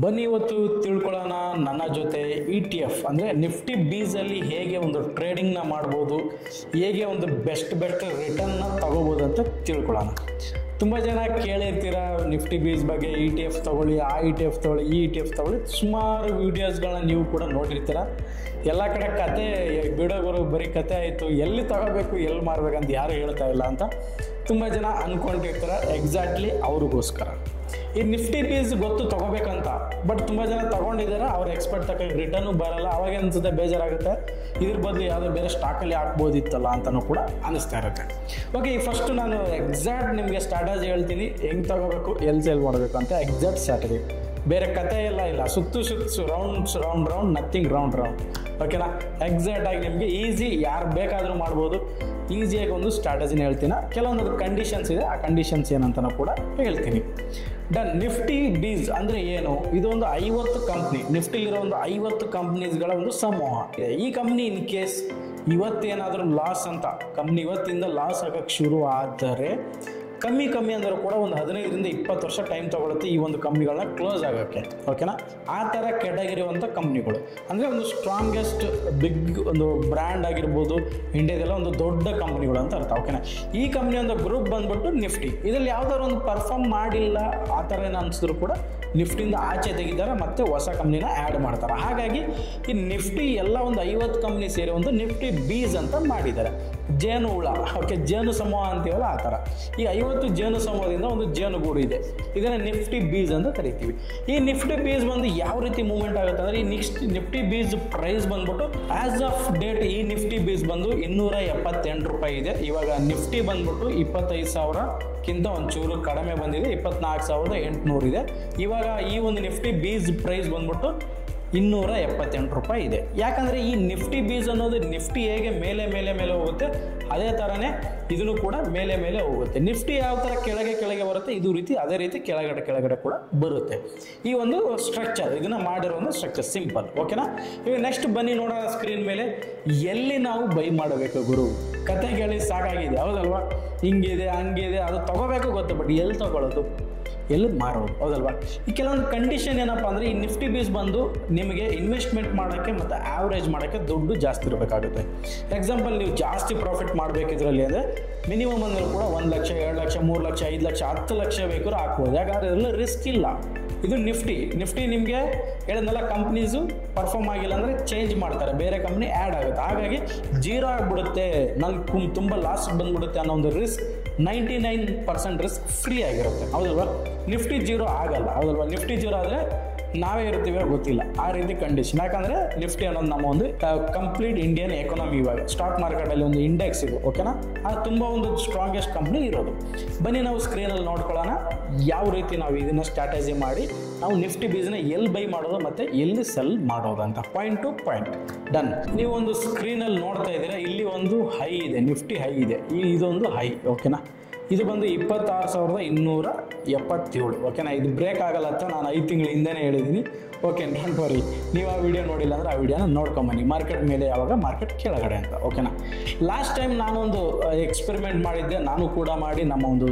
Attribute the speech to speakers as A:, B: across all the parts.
A: ಬನ್ನಿ ಇವತ್ತು ತಿಳ್ಕೊಳ್ಳೋಣ ನನ್ನ ಜೊತೆ ETF ಅಂದರೆ ನಿಫ್ಟಿ ಬೀಸಲ್ಲಿ ಹೇಗೆ ಒಂದು ಟ್ರೇಡಿಂಗ್ನ ಮಾಡ್ಬೋದು, ಹೇಗೆ ಒಂದು ಬೆಸ್ಟ್ ರಿಟರ್ನ್ನ ತಗೋಬೋದು ಅಂತ ತಿಳ್ಕೊಳ್ಳೋಣ. ತುಂಬ ಜನ ಕೇಳಿರ್ತೀರ ನಿಫ್ಟಿ ಬೀಸ್ ಬಗ್ಗೆ, ETF ತೊಗೊಳ್ಳಿ, ಆ ETF ತೊಗೊಳ್ಳಿ, ಈ ETF ತೊಗೊಳ್ಳಿ. ಸುಮಾರು ವೀಡಿಯೋಸ್ಗಳನ್ನ ನೀವು ಕೂಡ ನೋಡಿರ್ತೀರ. ಎಲ್ಲ ಕಡೆ ಕತೆ ಬಿಡೋರು ಬರೀ ಕತೆ ಆಯಿತು, ಎಲ್ಲಿ ತಗೋಬೇಕು ಎಲ್ಲಿ ಮಾರಬೇಕಂತ ಯಾರು ಹೇಳ್ತಾ ಇಲ್ಲ ಅಂತ ತುಂಬ ಜನ ಅಂದ್ಕೊಂಡಿರ್ತಾರೆ. ಎಕ್ಸಾಕ್ಟ್ಲಿ ಅವ್ರಿಗೋಸ್ಕರ ಈ ನಿಫ್ಟಿ ಬೀಸ್ ಗೊತ್ತು ತೊಗೋಬೇಕಂತ, ಬಟ್ ತುಂಬ ಜನ ತೊಗೊಂಡಿದ್ದಾರೆ, ಅವ್ರ ಎಕ್ಸ್ಪರ್ಟ್ ತಕ್ಕ ರಿಟರ್ನು ಬರಲ್ಲ. ಅವಾಗ ಅನ್ಸುತ್ತೆ, ಬೇಜಾರಾಗುತ್ತೆ, ಇದ್ರ ಬದಲು ಯಾವುದೋ ಬೇರೆ ಸ್ಟಾಕಲ್ಲಿ ಹಾಕ್ಬೋದಿತ್ತಲ್ಲ ಅಂತಲೂ ಕೂಡ ಅನ್ನಿಸ್ತಾ ಇರುತ್ತೆ. ಓಕೆ, ಫಸ್ಟ್ ನಾನು ಎಕ್ಸಾಕ್ಟ್ ನಿಮಗೆ ಸ್ಟ್ರಾಟಜಿ ಹೇಳ್ತೀನಿ, ಹೆಂಗೆ ತೊಗೋಬೇಕು, ಎಲ್ಲಿ ಸೇಲ್ ಮಾಡಬೇಕು ಅಂತ. ಎಕ್ಸಾಕ್ಟ್ ಸ್ಟ್ರಾಟಜಿ, ಬೇರೆ ಕತೆ ಎಲ್ಲ ಇಲ್ಲ. ಸುತ್ತು ರೌಂಡ್ ನಥಿಂಗ್ ರೌಂಡ್. ಓಕೆನಾ? ಎಕ್ಸಾಕ್ಟಾಗಿ ನಿಮಗೆ ಈಸಿ, ಯಾರು ಬೇಕಾದರೂ ಮಾಡ್ಬೋದು. ಈಸಿಯಾಗಿ ಒಂದು ಸ್ಟ್ರಾಟಜಿನ ಹೇಳ್ತೀನಿ. ಕೆಲವೊಂದು ಕಂಡೀಷನ್ಸ್ ಇದೆ, ಆ ಕಂಡೀಷನ್ಸ್ ಏನಂತನೂ ಕೂಡ ಹೇಳ್ತೀನಿ. ಡನ್. ನಿಫ್ಟಿ ಬೀಸ್ ಅಂದರೆ ಏನು? ಇದು ಒಂದು 50 ಕಂಪ್ನಿ, ನಿಫ್ಟಿಲಿರೋ ಒಂದು 50 ಕಂಪ್ನೀಸ್ಗಳ ಒಂದು ಸಮೂಹ ಇದೆ. ಈ ಕಂಪ್ನಿ ಇನ್ ಕೇಸ್ ಇವತ್ತೇನಾದರೂ ಲಾಸ್ ಅಂತ, ಕಂಪ್ನಿ ಇವತ್ತಿಂದ ಲಾಸ್ ಆಗೋಕ್ಕೆ ಶುರು ಆದರೆ ಕಮ್ಮಿ ಅಂದರೂ ಕೂಡ ಒಂದು 15ರಿಂದ 20 ವರ್ಷ ಟೈಮ್ ತೊಗೊಳುತ್ತೆ ಈ ಒಂದು ಕಂಪ್ನಿಗಳನ್ನ ಕ್ಲೋಸ್ ಆಗೋಕ್ಕೆ. ಓಕೆನಾ? ಆ ಥರ ಕೆಟಗಿರುವಂಥ ಕಂಪ್ನಿಗಳು ಅಂದರೆ ಒಂದು ಸ್ಟ್ರಾಂಗೆಸ್ಟ್ ಬಿಗ್ ಒಂದು ಬ್ರ್ಯಾಂಡ್ ಆಗಿರ್ಬೋದು, ಇಂಡಿಯಾದೆಲ್ಲ ಒಂದು ದೊಡ್ಡ ಕಂಪ್ನಿಗಳು ಅಂತ ಅರ್ಥ. ಓಕೆನಾ? ಈ ಕಂಪ್ನಿ ಒಂದು ಗ್ರೂಪ್ ಬಂದ್ಬಿಟ್ಟು ನಿಫ್ಟಿ. ಇದರಲ್ಲಿ ಯಾವ್ದಾದ್ರು ಒಂದು ಪರ್ಫಾರ್ಮ್ ಮಾಡಿಲ್ಲ ಆ ಥರ ಏನೋ ಅನಿಸಿದ್ರು ಕೂಡ ನಿಫ್ಟಿಯಿಂದ ಆಚೆ ತೆಗಿತಾರೆ, ಮತ್ತು ಹೊಸ ಕಂಪ್ನಿನ ಆ್ಯಡ್ ಮಾಡ್ತಾರೆ. ಹಾಗಾಗಿ ಈ ನಿಫ್ಟಿ ಎಲ್ಲ ಒಂದು 50 ಕಂಪ್ನಿ ಸೇರಿ ಒಂದು ನಿಫ್ಟಿ ಬೀಸ್ ಅಂತ ಮಾಡಿದ್ದಾರೆ. ಜೇನು ಹುಳ, ಓಕೆ, ಜೇನು ಸಮೂಹ ಅಂತೀವಲ್ಲ ಆ ಥರ. ಈ 50 ಜೇನು ಸಮೂಹದಿಂದ ಒಂದು ಜೇನುಗೂಡು ಇದೆ, ಇದನ್ನು ನಿಫ್ಟಿ ಬೀಸ್ ಅಂತ ಕರಿತೀವಿ. ಈ ನಿಫ್ಟಿ ಬೀಸ್ ಬಂದು ಯಾವ ರೀತಿ ಮೂವ್ಮೆಂಟ್ ಆಗುತ್ತೆ ಅಂದರೆ, ಈ ನಿಫ್ಟಿ ಬೀಸ್ ಪ್ರೈಸ್ ಬಂದ್ಬಿಟ್ಟು ಆಸ್ ಆಫ್ ಡೇಟ್ ಈ ನಿಫ್ಟಿ ಬೀಸ್ ಬಂದು 278 ರೂಪಾಯಿ ಇದೆ. ಇವಾಗ ನಿಫ್ಟಿ ಬಂದ್ಬಿಟ್ಟು 25,000ಕ್ಕಿಂತ ಒಂಚೂರು ಕಡಿಮೆ ಬಂದಿದೆ, 24,800 ಇದೆ. ಇವಾಗ ಈ ಒಂದು ನಿಫ್ಟಿ ಬೀಸ್ ಪ್ರೈಸ್ ಬಂದ್ಬಿಟ್ಟು 278 ರೂಪಾಯಿ ಇದೆ. ಯಾಕಂದರೆ ಈ ನಿಫ್ಟಿ ಬೀಸ್ ಅನ್ನೋದು ನಿಫ್ಟಿ ಹೇಗೆ ಮೇಲೆ ಹೋಗುತ್ತೆ, ಅದೇ ಥರನೇ ಇದನ್ನು ಕೂಡ ಮೇಲೆ ಹೋಗುತ್ತೆ. ನಿಫ್ಟಿ ಯಾವ ಥರ ಕೆಳಗೆ ಬರುತ್ತೆ, ಇದು ರೀತಿ ಅದೇ ರೀತಿ ಕೆಳಗಡೆ ಕೂಡ ಬರುತ್ತೆ. ಈ ಒಂದು ಸ್ಟ್ರಕ್ಚರ್, ಇದನ್ನು ಮಾಡಿರೋ ಒಂದು ಸ್ಟ್ರಕ್ಚರ್ ಸಿಂಪಲ್. ಓಕೆನಾ? ಇವಾಗ ನೆಕ್ಸ್ಟ್ ಬನ್ನಿ ನೋಡೋಣ ಸ್ಕ್ರೀನ್ ಮೇಲೆ, ಎಲ್ಲಿ ನಾವು ಬೈ ಮಾಡಬೇಕು ಗುರು. ಕತೆ ಕೇಳಿ ಸಾಕಾಗಿದೆ, ಹೌದಲ್ವಾ? ಹಿಂಗಿದೆ ಹಂಗಿದೆ, ಅದು ತಗೋಬೇಕು ಗೊತ್ತು, ಬಟ್ ಎಲ್ಲಿ ತಗೊಳ್ಳೋದು, ಎಲ್ಲಿ ಮಾರೋದು, ಹೌದಲ್ವಾ? ಈ ಕೆಲವೊಂದು ಕಂಡೀಷನ್ ಏನಪ್ಪ ಅಂದರೆ, ಈ ನಿಫ್ಟಿ ಬೀಸ್ ಬಂದು ನಿಮಗೆ ಇನ್ವೆಸ್ಟ್ಮೆಂಟ್ ಮಾಡೋಕ್ಕೆ ಮತ್ತು ಆವ್ರೇಜ್ ಮಾಡೋಕ್ಕೆ ದುಡ್ಡು ಜಾಸ್ತಿ ಇರಬೇಕಾಗುತ್ತೆ. ಎಕ್ಸಾಂಪಲ್, ನೀವು ಜಾಸ್ತಿ ಪ್ರಾಫಿಟ್ ಮಾಡಬೇಕಿದ್ರಲ್ಲಿ ಅಂದರೆ ಮಿನಿಮಮ್ ಅಂದರೂ ಕೂಡ 1 ಲಕ್ಷ, 2 ಲಕ್ಷ, 3 ಲಕ್ಷ, 5 ಲಕ್ಷ, 10 ಲಕ್ಷ ಬೇಕಾದ್ರೂ ಹಾಕ್ಬೋದು. ಯಾಕಂದರೆ ಇದೆಲ್ಲ ರಿಸ್ಕ್ ಇಲ್ಲ. ಇದು ನಿಫ್ಟಿ ನಿಮಗೆ ಹೇಳಿದ್ನೆಲ್ಲ ಕಂಪ್ನೀಸು ಪರ್ಫಾರ್ಮ್ ಆಗಿಲ್ಲ ಅಂದರೆ ಚೇಂಜ್ ಮಾಡ್ತಾರೆ, ಬೇರೆ ಕಂಪ್ನಿ ಆ್ಯಡ್ ಆಗುತ್ತೆ. ಹಾಗಾಗಿ ಜೀರೋ ಆಗಿಬಿಡುತ್ತೆ, ನನಗೆ ತುಂಬ ಲಾಸ್ ಬಂದ್ಬಿಡುತ್ತೆ ಅನ್ನೋ ಒಂದು ರಿಸ್ಕ್ 99% ರಿಸ್ಕ್ ಫ್ರೀ ಆಗಿರುತ್ತೆ, ಹೌದಲ್ವಾ? ನಿಫ್ಟಿ ಜೀರೋ ಆಗಲ್ಲ, ಹೌದಲ್ವಾ? ನಿಫ್ಟಿ ಜೀರೋ ಆದರೆ ನಾವೇ ಇರ್ತೀವಿ ಗೊತ್ತಿಲ್ಲ, ಆ ರೀತಿ ಕಂಡೀಷನ್. ಯಾಕಂದರೆ ನಿಫ್ಟಿ ಅನ್ನೋದು ನಮ್ಮ ಒಂದು ಕಂಪ್ಲೀಟ್ ಇಂಡಿಯನ್ ಎಕಾನಮಿ. ಇವಾಗ ಸ್ಟಾಕ್ ಮಾರ್ಕೆಟಲ್ಲಿ ಒಂದು ಇಂಡೆಕ್ಸ್ ಇದೆ, ಓಕೆನಾ? ಅದು ತುಂಬ ಒಂದು ಸ್ಟ್ರಾಂಗೆಸ್ಟ್ ಕಂಪ್ನಿ ಇರೋದು. ಬನ್ನಿ ನಾವು ಸ್ಕ್ರೀನಲ್ಲಿ ನೋಡ್ಕೊಳ್ಳೋಣ ಯಾವ ರೀತಿ ನಾವು ಇದನ್ನು ಸ್ಟ್ರಾಟಜಿ ಮಾಡಿ ನಾವು ನಿಫ್ಟಿ ಬೀಸ್ನ ಎಲ್ಲಿ ಬೈ ಮಾಡೋದು ಮತ್ತು ಎಲ್ಲಿ ಸೆಲ್ ಮಾಡೋದು ಅಂತ, ಪಾಯಿಂಟ್ ಟು ಪಾಯಿಂಟ್. ಡನ್. ನೀವು ಒಂದು ಸ್ಕ್ರೀನಲ್ಲಿ ನೋಡ್ತಾ ಇದ್ದೀರಾ, ಇಲ್ಲಿ ಒಂದು ಹೈ ಇದೆ, ನಿಫ್ಟಿ ಹೈ ಇದೆ, ಇದೊಂದು ಹೈ. ಓಕೆನಾ? ಇದು ಬಂದು 26,277. ಓಕೆನಾ? ಇದು ಬ್ರೇಕ್ ಆಗಲ್ಲ ಅಂತ ನಾನು 5 ತಿಂಗಳ ಹಿಂದೆನೇ ಹೇಳಿದ್ದೀನಿ. ಓಕೆ, ಡೋಂಟ್ ವರಿ, ನೀವು ಆ ವಿಡಿಯೋ ನೋಡಿಲ್ಲ ಅಂದರೆ ಆ ವಿಡಿಯೋನ ನೋಡ್ಕೊಂಬನ್ನಿ, ಮಾರ್ಕೆಟ್ ಮೇಲೆ ಯಾವಾಗ, ಮಾರ್ಕೆಟ್ ಕೆಳಗಡೆ ಅಂತ. ಓಕೆನಾ? ಲಾಸ್ಟ್ ಟೈಮ್ ನಾನೊಂದು ಎಕ್ಸ್ಪೆರಿಮೆಂಟ್ ಮಾಡಿದ್ದೆ, ನಾನು ಕೂಡ ಮಾಡಿ, ನಮ್ಮ ಒಂದು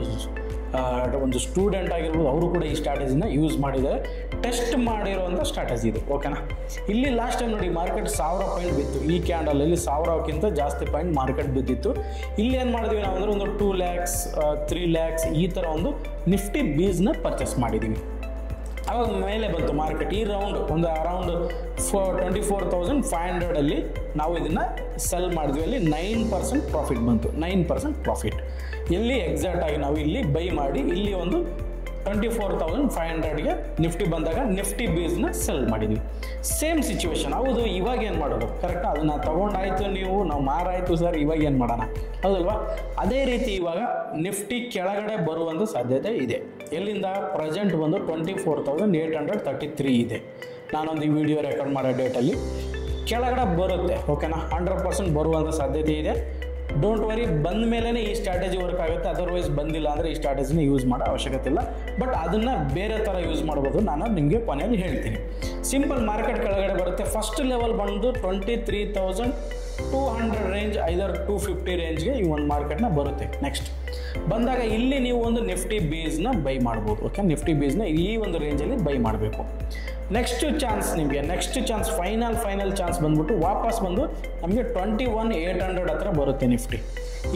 A: ಸ್ಟೂಡೆಂಟ್ ಆಗಿರ್ಬೋದು, ಅವರು ಕೂಡ ಈ ಸ್ಟ್ರಾಟಜಿನ ಯೂಸ್ ಮಾಡಿದ್ದಾರೆ, ಟೆಸ್ಟ್ ಮಾಡಿರುವಂಥ ಸ್ಟ್ರಾಟಜಿ ಇದು. ಓಕೆನಾ? ಇಲ್ಲಿ ಲಾಸ್ಟ್ ಟೈಮ್ ನೋಡಿ, ಮಾರ್ಕೆಟ್ 1000 ಪಾಯಿಂಟ್ ಬಿತ್ತು. ಈ ಕ್ಯಾಂಡಲಲ್ಲಿ 1000ಕ್ಕಿಂತ ಜಾಸ್ತಿ ಪಾಯಿಂಟ್ ಮಾರ್ಕೆಟ್ ಬಿದ್ದಿತ್ತು. ಇಲ್ಲಿ ಏನು ಮಾಡಿದ್ವಿ ನಾವು ಅಂದರೆ ಒಂದು 2 lakhs 3 lakhs ಈ ಥರ ಒಂದು ನಿಫ್ಟಿ ಬೀಸ್ನ ಪರ್ಚೇಸ್ ಮಾಡಿದ್ದೀವಿ. ಆವಾಗ ಮೇಲೆ ಬಂತು ಮಾರ್ಕೆಟ್. ಈ ರೌಂಡ್ ಒಂದು ಅರೌಂಡ್ 24,500 ನಾವು ಇದನ್ನು ಸೆಲ್ ಮಾಡಿದ್ವಿ. ಅಲ್ಲಿ 9% ಪ್ರಾಫಿಟ್ ಬಂತು, 9% ಪ್ರಾಫಿಟ್. ಎಲ್ಲಿ ಎಕ್ಸಾಕ್ಟಾಗಿ ನಾವು ಇಲ್ಲಿ ಬೈ ಮಾಡಿ, ಇಲ್ಲಿ ಒಂದು 24,500ಗೆ ನಿಫ್ಟಿ ಬಂದಾಗ ನಿಫ್ಟಿ ಬೀಸ್ನ ಸೆಲ್ ಮಾಡಿದ್ವಿ. Same situation. ಹೌದು, ಇವಾಗ ಏನು ಮಾಡೋದು? ಕರೆಕ್ಟಾ? ಅದನ್ನು ತೊಗೊಂಡಾಯ್ತು, ನಾವು ಮಾರಾಯಿತು ಸರ್, ಇವಾಗ ಏನು ಮಾಡೋಣ, ಹೌದಲ್ವಾ? ಅದೇ ರೀತಿ ಇವಾಗ ನಿಫ್ಟಿ ಕೆಳಗಡೆ ಬರುವಂಥ ಸಾಧ್ಯತೆ ಇದೆ. ಎಲ್ಲಿಂದ? ಪ್ರೆಸೆಂಟ್ ಬಂದು 24,833 ಇದೆ. ನಾನೊಂದು ಈ ವಿಡಿಯೋ ರೆಕಾರ್ಡ್ ಮಾಡೋ ಡೇಟಲ್ಲಿ ಕೆಳಗಡೆ ಬರುತ್ತೆ. ಓಕೆನಾ? 100% ಬರುವಂಥ ಸಾಧ್ಯತೆ ಇದೆ. ಡೋಂಟ್ ವರಿ, ಬಂದ ಮೇಲೇ ಈ ಸ್ಟ್ರಾಟಜಿ ವರ್ಕ್ ಆಗುತ್ತೆ. ಅದರ್ವೈಸ್ ಬಂದಿಲ್ಲ ಅಂದರೆ ಈ ಸ್ಟ್ರಾಟಜಿನ ಯೂಸ್ ಮಾಡೋ ಅವಶ್ಯಕತೆ ಇಲ್ಲ. ಬಟ್ ಅದನ್ನು ಬೇರೆ ಥರ ಯೂಸ್ ಮಾಡ್ಬೋದು, ನಾನು ನಿಮಗೆ ಕೊನೆಯಲ್ಲಿ ಹೇಳ್ತೀನಿ. ಸಿಂಪಲ್, ಮಾರ್ಕೆಟ್ ಕೆಳಗಡೆ ಬರುತ್ತೆ. ಫಸ್ಟ್ ಲೆವೆಲ್ ಬಂದು 23,000 200 ರೇಂಜ್ ಐದರ್ 250 ರೇಂಜ್ಗೆ ಈ ಒಂದು ಮಾರ್ಕೆಟ್ನ ಬರುತ್ತೆ. ನೆಕ್ಸ್ಟ್ ಬಂದಾಗ ಇಲ್ಲಿ ನೀವು ಒಂದು ನಿಫ್ಟಿ ಬೀಸ್ನ ಬೈ ಮಾಡ್ಬೋದು. ಓಕೆ, ನಿಫ್ಟಿ ಬೀಸ್ನ ಈ ಒಂದು ರೇಂಜಲ್ಲಿ ಬೈ ಮಾಡಬೇಕು. ನೆಕ್ಸ್ಟ್ ಚಾನ್ಸ್ ನಿಮಗೆ, ನೆಕ್ಸ್ಟ್ ಚಾನ್ಸ್ ಫೈನಲ್ ಚಾನ್ಸ್ ಬಂದ್ಬಿಟ್ಟು ವಾಪಸ್ ಬಂದು ನಮಗೆ 21,800 ಹತ್ರ ಬರುತ್ತೆ ನಿಫ್ಟಿ.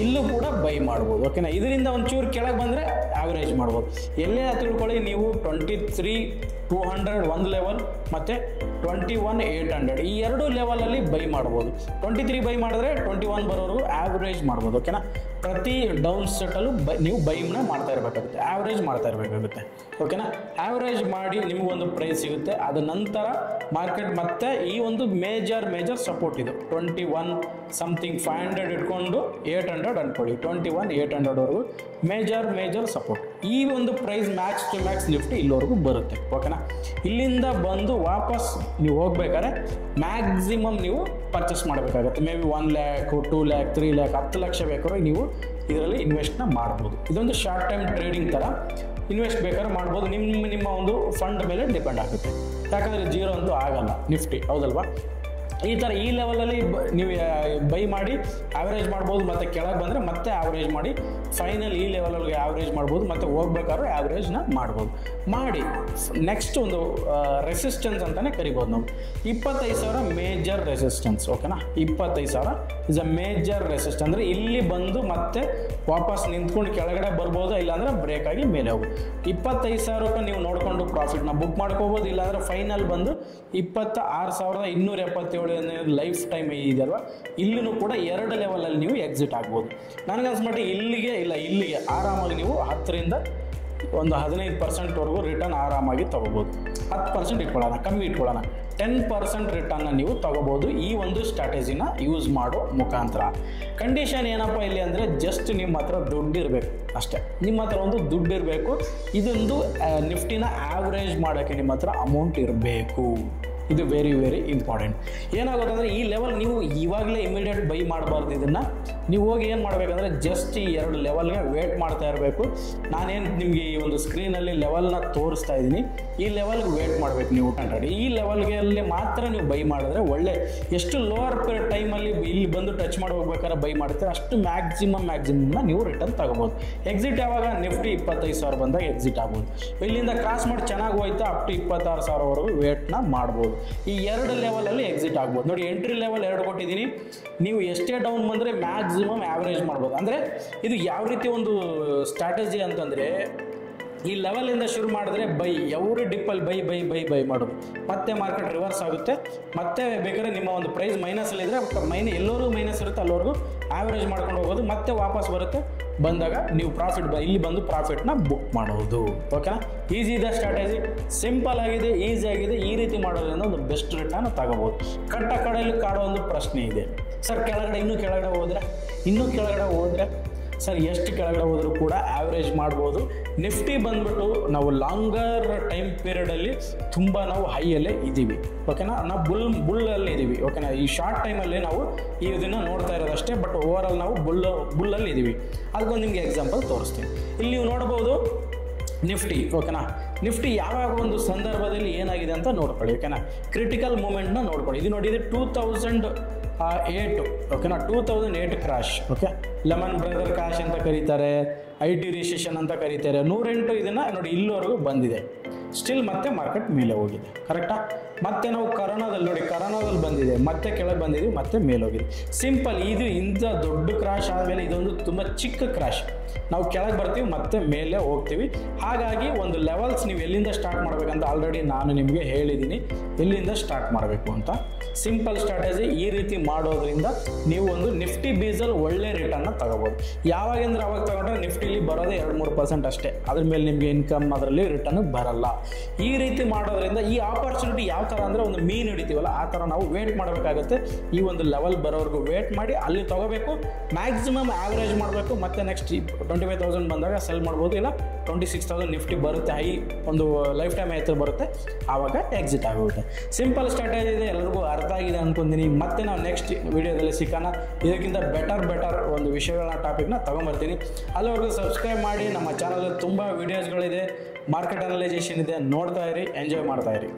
A: ಇಲ್ಲೂ ಕೂಡ ಬೈ ಮಾಡ್ಬೋದು. ಓಕೆನಾ, ಇದರಿಂದ ಒಂಚೂರು ಕೆಳಗೆ ಬಂದರೆ ಆವ್ರೇಜ್ ಮಾಡ್ಬೋದು. ಎಲ್ಲೇ ತಿಳ್ಕೊಳ್ಳಿ ನೀವು 23,200 ಒಂದು ಲೆವೆಲ್ ಮತ್ತು 21,800 ಈ ಎರಡು ಲೆವೆಲಲ್ಲಿ ಬೈ ಮಾಡ್ಬೋದು. 23 ಬೈ ಮಾಡಿದ್ರೆ 21 ಬರೋರು ಆವ್ರೇಜ್ ಮಾಡ್ಬೋದು. ಓಕೆನಾ, ಪ್ರತಿ ಡೌನ್ ಸೆಟ್ಟಲ್ಲೂ ನೀವು ಬೈನ ಮಾಡ್ತಾ ಇರಬೇಕಾಗುತ್ತೆ, ಆವ್ರೇಜ್ ಮಾಡ್ತಾ ಇರಬೇಕಾಗುತ್ತೆ. ಓಕೆನಾ, ಆವ್ರೇಜ್ ಮಾಡಿ ನಿಮಗೊಂದು ಪ್ರೈಸ್ ಸಿಗುತ್ತೆ. ಅದ ನಂತರ ಮಾರ್ಕೆಟ್ ಮತ್ತೆ ಈ ಒಂದು ಮೇಜರ್ ಸಪೋರ್ಟ್ ಇದು 21 ಸಮಥಿಂಗ್ 500 ಇಟ್ಕೊಂಡು 800 ಅನ್ಕೊಳ್ಳಿ, 21,800ವರೆಗೂ ಮೇಜರ್ ಸಪೋರ್ಟ್. ಈ ಒಂದು price max to max Nifty ಇಲ್ಲಿವರೆಗೂ ಬರುತ್ತೆ. ಓಕೆನಾ, ಇಲ್ಲಿಂದ ಬಂದು ವಾಪಸ್ ನೀವು ಹೋಗ್ಬೇಕಾದ್ರೆ ಮ್ಯಾಕ್ಸಿಮಮ್ ನೀವು ಪರ್ಚೇಸ್ ಮಾಡಬೇಕಾಗುತ್ತೆ. May be 1 lakh 2 lakh 3 lakh 10 lakh ಬೇಕಾದ್ರೆ ನೀವು ಇದರಲ್ಲಿ ಇನ್ವೆಸ್ಟ್ನ ಮಾಡ್ಬೋದು. ಇದೊಂದು ಶಾರ್ಟ್ ಟೈಮ್ ಟ್ರೇಡಿಂಗ್ ಥರ ಇನ್ವೆಸ್ಟ್ ಬೇಕಾದ್ರೆ ಮಾಡ್ಬೋದು. ನಿಮ್ಮ ಒಂದು ಫಂಡ್ ಮೇಲೆ ಡಿಪೆಂಡ್ ಆಗುತ್ತೆ. ಯಾಕಂದರೆ ಜೀರೋ ಅಂತೂ ಆಗಲ್ಲ ನಿಫ್ಟಿ, ಹೌದಲ್ವಾ? ಈ ಥರ ಈ ಲೆವೆಲಲ್ಲಿ ನೀವು ಬೈ ಮಾಡಿ ಆವ್ರೇಜ್ ಮಾಡ್ಬೋದು. ಮತ್ತು ಕೆಳಗೆ ಬಂದರೆ ಮತ್ತೆ ಆವ್ರೇಜ್ ಮಾಡಿ ಫೈನಲ್ ಈ ಲೆವೆಲಲ್ಲಿ ಆವ್ರೇಜ್ ಮಾಡ್ಬೋದು. ಮತ್ತು ಹೋಗ್ಬೇಕಾದ್ರೆ ಆವ್ರೇಜ್ನ ಮಾಡ್ಬೋದು. ಮಾಡಿ ನೆಕ್ಸ್ಟ್ ಒಂದು ರೆಸಿಸ್ಟೆನ್ಸ್ ಅಂತಲೇ ಕರಿಬೋದು ನಾವು. 25,000 ಮೇಜರ್ ರೆಸಿಸ್ಟೆನ್ಸ್. ಓಕೆನಾ, 25,000 ಇಸ್ ಅ ಮೇಜರ್ ರೆಸಿಸ್ಟೆನ್ಸ್. ಅಂದರೆ ಇಲ್ಲಿ ಬಂದು ಮತ್ತೆ ವಾಪಸ್ ನಿಂತ್ಕೊಂಡು ಕೆಳಗಡೆ ಬರ್ಬೋದು, ಇಲ್ಲಾಂದರೆ ಬ್ರೇಕ್ ಆಗಿ ಮೇಲೆ ಹೋಗ್ಬೋದು. 25,000 ನೀವು ನೋಡಿಕೊಂಡು ಪ್ರಾಫಿಟ್ನ ಬುಕ್ ಮಾಡ್ಕೋಬೋದು. ಇಲ್ಲಾಂದರೆ ಫೈನಲ್ ಬಂದು 26,277 ಲೈಫ್ ಟೈಮ್ ಇದೆಯಲ್ವ, ಇಲ್ಲಿನೂ ಕೂಡ 2 ಲೆವೆಲಲ್ಲಿ ನೀವು ಎಕ್ಸಿಟ್ ಆಗ್ಬೋದು. ನನಗನ್ಸ್ಮಟ್ಟಿಗೆ ಇಲ್ಲಿಗೆ ಆರಾಮಾಗಿ ನೀವು 10ರಿಂದ ಒಂದು 15%ವರೆಗೂ ರಿಟರ್ನ್ ಆರಾಮಾಗಿ ತೊಗೋಬೋದು. 10% ಇಟ್ಕೊಳ್ಳೋಣ, ಕಮ್ಮಿ ಇಟ್ಕೊಳ್ಳೋಣ, 10% ರಿಟರ್ನ್ನ ನೀವು ತೊಗೋಬೋದು ಈ ಒಂದು ಸ್ಟ್ರಾಟಜಿನ ಯೂಸ್ ಮಾಡೋ ಮುಖಾಂತರ. ಕಂಡೀಷನ್ ಏನಪ್ಪ ಇಲ್ಲಿ ಅಂದರೆ ಜಸ್ಟ್ ನಿಮ್ಮ ಹತ್ರ ದುಡ್ಡು ಇರಬೇಕು ಅಷ್ಟೇ. ನಿಮ್ಮ ಹತ್ರ ಒಂದು ದುಡ್ಡು ಇರಬೇಕು. ಇದೊಂದು ನಿಫ್ಟಿನ ಆವ್ರೇಜ್ ಮಾಡೋಕ್ಕೆ ನಿಮ್ಮ ಹತ್ರ ಅಮೌಂಟ್ ಇರಬೇಕು. ಇದು ವೆರಿ ಇಂಪಾರ್ಟೆಂಟ್. ಏನಾಗುತ್ತೆ ಅಂದರೆ ಈ ಲೆವೆಲ್ ನೀವು ಇವಾಗಲೇ ಇಮಿಡಿಯೇಟ್ ಬೈ ಮಾಡಬಾರ್ದು. ಇದನ್ನು ನೀವು ಹೋಗಿ ಏನು ಮಾಡಬೇಕಂದ್ರೆ ಜಸ್ಟ್ ಈ 2 ಲೆವೆಲ್ಗೆ ವೇಟ್ ಮಾಡ್ತಾ ಇರಬೇಕು. ನಾನೇನು ನಿಮಗೆ ಈ ಒಂದು ಸ್ಕ್ರೀನಲ್ಲಿ ಲೆವೆಲ್ನ ತೋರಿಸ್ತಾ ಇದ್ದೀನಿ, ಈ ಲೆವೆಲ್ಗೆ ವೇಟ್ ಮಾಡಬೇಕು ನೀವು. ಈ ಲೆವೆಲ್ಗೆ ಮಾತ್ರ ನೀವು ಬೈ ಮಾಡಿದ್ರೆ ಒಳ್ಳೆ, ಎಷ್ಟು ಲೋವರ್ ಟೈಮಲ್ಲಿ ಇಲ್ಲಿ ಬಂದು ಟಚ್ ಮಾಡಿ ಹೋಗ್ಬೇಕಾದ್ರೆ ಬೈ ಮಾಡ್ತೀರ ಅಷ್ಟು ಮ್ಯಾಕ್ಸಿಮಮ್ನ ನೀವು ರಿಟರ್ನ್ ತಗೋಬೋದು. ಎಕ್ಸಿಟ್ ಯಾವಾಗ ನಿಫ್ಟಿ 25,000 ಬಂದಾಗ ಎಕ್ಸಿಟ್ ಆಗ್ಬೋದು. ಇಲ್ಲಿಂದ ಕ್ರಾಸ್ ಮಾಡಿ ಚೆನ್ನಾಗಿ ಹೋಯ್ತಾ ಅಪ್ ಟು 26,000ವರೆಗೂ ವೇಟ್ನ ಮಾಡ್ಬೋದು. ಈ 2 ಲೆವೆಲಲ್ಲಿ ಎಕ್ಸಿಟ್ ಆಗ್ಬೋದು. ನೋಡಿ, ಎಂಟ್ರಿ ಲೆವೆಲ್ 2 ಕೊಟ್ಟಿದ್ದೀನಿ. ನೀವು ಎಷ್ಟೇ ಡೌನ್ ಬಂದರೆ ಮ್ಯಾಕ್ಸಿಮಮ್ ಆವ್ರೇಜ್ ಮಾಡ್ಬೋದು. ಅಂದರೆ ಇದು ಯಾವ ರೀತಿ ಒಂದು ಸ್ಟ್ರಾಟಜಿ ಅಂತಂದರೆ, ಈ ಲೆವೆಲಿಂದ ಶುರು ಮಾಡಿದ್ರೆ ಬೈ, ಎವ್ರಿ ಡಿಪ್ಪಲ್ಲಿ ಬೈ ಮಾಡೋದು. ಮತ್ತೆ ಮಾರ್ಕೆಟ್ ರಿವರ್ಸ್ ಆಗುತ್ತೆ. ಮತ್ತೆ ಬೇಕಾದ್ರೆ ನಿಮ್ಮ ಒಂದು ಪ್ರೈಸ್ ಮೈನಸಲ್ಲಿದ್ದರೆ ಎಲ್ಲರೂ ಮೈನಸ್ ಇರುತ್ತೆ, ಅಲ್ಲಿವರೆಗೂ ಆವ್ರೇಜ್ ಮಾಡ್ಕೊಂಡು ಹೋಗೋದು. ಮತ್ತೆ ವಾಪಸ್ ಬರುತ್ತೆ, ಬಂದಾಗ ನೀವು ಇಲ್ಲಿ ಬಂದು ಪ್ರಾಫಿಟ್ನ ಬುಕ್ ಮಾಡೋದು. ಓಕೆನಾ, ಈಸಿ ಇದೆ ಸ್ಟ್ರಾಟಜಿ, ಸಿಂಪಲ್ ಆಗಿದೆ, ಈಸಿ ಆಗಿದೆ. ಈ ರೀತಿ ಮಾಡೋದ್ರಿಂದ ಒಂದು ಬೆಸ್ಟ್ ರಿಟರ್ನ್ ತಗೋಬೋದು. ಕಡೆಯಲ್ಲಿ ಕಾಡೋ ಒಂದು ಪ್ರಶ್ನೆ ಇದೆ, ಸರ್ ಇನ್ನೂ ಕೆಳಗಡೆ ಹೋದರೆ ಸರ್ ಎಷ್ಟು ಕೆಳಗಡೆ ಹೋದರೂ ಕೂಡ ಆವ್ರೇಜ್ ಮಾಡ್ಬೋದು. ನಿಫ್ಟಿ ಬಂದ್ಬಿಟ್ಟು ನಾವು ಲಾಂಗರ್ ಟೈಮ್ ಪೀರಿಯಡಲ್ಲಿ ತುಂಬ ನಾವು ಹೈಯಲ್ಲೇ ಇದ್ದೀವಿ. ಓಕೆನಾ, ನಾವು ಬುಲ್ಲಲ್ಲಿ ಇದ್ದೀವಿ. ಓಕೆನಾ, ಈ ಶಾರ್ಟ್ ಟೈಮಲ್ಲಿ ನಾವು ಇದನ್ನು ನೋಡ್ತಾ ಇರೋದಷ್ಟೇ, ಬಟ್ ಓವರಾಲ್ ನಾವು ಬುಲ್ಲಲ್ಲಿ ಇದ್ದೀವಿ. ಅದಕ್ಕೊಂದು ನಿಮಗೆ ಎಕ್ಸಾಂಪಲ್ ತೋರಿಸ್ತೀನಿ. ಇಲ್ಲಿ ನೀವು ನೋಡ್ಬೋದು ನಿಫ್ಟಿ. ಓಕೆನಾ, ನಿಫ್ಟಿ ಯಾವಾಗ ಒಂದು ಸಂದರ್ಭದಲ್ಲಿ ಏನಾಗಿದೆ ಅಂತ ನೋಡ್ಕೊಳ್ಳಿ. ಓಕೆನಾ, ಕ್ರಿಟಿಕಲ್ ಮೂಮೆಂಟ್ನ ನೋಡ್ಕೊಳ್ಳಿ. ಇದು ನೋಡಿ, ಇದು 2008. ಓಕೆನಾ, 2008 crash. Okay, lemon brother crash ಅಂತ ಕರೀತಾರೆ, IT ರಿಸೆಷನ್ ಅಂತ ಕರೀತಾರೆ. 108 ಇದನ್ನು ನೋಡಿ ಇಲ್ಲಿವರೆಗೂ ಬಂದಿದೆ. ಸ್ಟಿಲ್ ಮತ್ತೆ ಮಾರ್ಕೆಟ್ ಮೇಲೆ ಹೋಗಿದೆ. ಕರೆಕ್ಟಾ? ಮತ್ತೆ ನಾವು ಕರೋನಾದಲ್ಲಿ ಬಂದಿದೆ, ಮತ್ತೆ ಕೆಳಗೆ ಬಂದಿದ್ದೀವಿ, ಮತ್ತೆ ಮೇಲೆ ಹೋಗಿದೆ. ಸಿಂಪಲ್. ಇದು ಇಂಥ ದೊಡ್ಡ ಕ್ರಾಶ್ ಆದಮೇಲೆ ಇದೊಂದು ತುಂಬ ಚಿಕ್ಕ ಕ್ರಾಶ್. ನಾವು ಕೆಳಗೆ ಬರ್ತೀವಿ, ಮತ್ತೆ ಮೇಲೆ ಹೋಗ್ತೀವಿ. ಹಾಗಾಗಿ ಒಂದು ಲೆವೆಲ್ಸ್ ನೀವು ಎಲ್ಲಿಂದ ಸ್ಟಾರ್ಟ್ ಮಾಡಬೇಕಂತ ಆಲ್ರೆಡಿ ನಾನು ನಿಮಗೆ ಹೇಳಿದ್ದೀನಿ, ಎಲ್ಲಿಂದ ಸ್ಟಾರ್ಟ್ ಮಾಡಬೇಕು ಅಂತ. Simple strategy. ಈ ರೀತಿ ಮಾಡೋದ್ರಿಂದ ನೀವು ಒಂದು ನಿಫ್ಟಿ ಬೀಸಲ್ಲಿ ಒಳ್ಳೆ ರಿಟರ್ನ್ನ ತಗೋಬೋದು. ಯಾವಾಗೆಂದ್ರೆ ಅವಾಗ ತಗೊಂಡ್ರೆ ನಿಫ್ಟಿಲಿ ಬರೋದೇ 2-3% ಅಷ್ಟೇ. ಅದ್ರ ಮೇಲೆ ನಿಮಗೆ ಇನ್ಕಮ್ ಅದರಲ್ಲಿ ರಿಟರ್ನ್ ಬರಲ್ಲ. ಈ ರೀತಿ ಮಾಡೋದ್ರಿಂದ ಈ ಆಪರ್ಚುನಿಟಿ ಯಾವ ಥರ ಅಂದರೆ ಒಂದು ಮೀನು ಹಿಡಿತೀವಲ್ಲ ಆ ಥರ ನಾವು ವೇಟ್ ಮಾಡಬೇಕಾಗುತ್ತೆ. ಈ ಒಂದು ಲೆವೆಲ್ ಬರೋವರೆಗೂ ವೇಟ್ ಮಾಡಿ ಅಲ್ಲಿ ತಗೋಬೇಕು. ಮ್ಯಾಕ್ಸಿಮಮ್ ಆವ್ರೇಜ್ ಮಾಡಬೇಕು. ಮತ್ತು ನೆಕ್ಸ್ಟ್ 25,000 ಬಂದಾಗ ಸೆಲ್ ಮಾಡ್ಬೋದು, ಇಲ್ಲ 26,000 ನಿಫ್ಟಿ ಬರುತ್ತೆ, ಹೈ ಒಂದು ಲೈಫ್ ಟೈಮ್ ಹತ್ರ ಬರುತ್ತೆ, ಆವಾಗ ಎಕ್ಸಿಟ್ ಆಗುತ್ತೆ. ಸಿಂಪಲ್ ಸ್ಟ್ರಾಟಜಿ ಇದೆ, ಎಲ್ಲರಿಗೂ ಅರ್ಥ ಆಗಿದೆ ಅಂದ್ಕೊಂತೀನಿ. ಮತ್ತೆ ನಾವು ನೆಕ್ಸ್ಟ್ ವಿಡಿಯೋದಲ್ಲಿ ಸಿಕ್ಕೋಣ. ಇದಕ್ಕಿಂತ ಬೆಟರ್ ಒಂದು ವಿಷಯಗಳನ್ನ ಟಾಪಿಕ್ನ ತೊಗೊಂಬರ್ತೀನಿ. ಅಲ್ಲಿವರೆಗೂ ಸಬ್ಸ್ಕ್ರೈಬ್ ಮಾಡಿ. ನಮ್ಮ ಚಾನಲಲ್ಲಿ ತುಂಬ ವೀಡಿಯೋಸ್ಗಳಿದೆ, ಮಾರ್ಕೆಟ್ ಅನಲೈಸೇಷನ್ ಇದೆ, ನೋಡ್ತಾ ಇರಿ, ಎಂಜಾಯ್ ಮಾಡ್ತಾ ಇರಿ.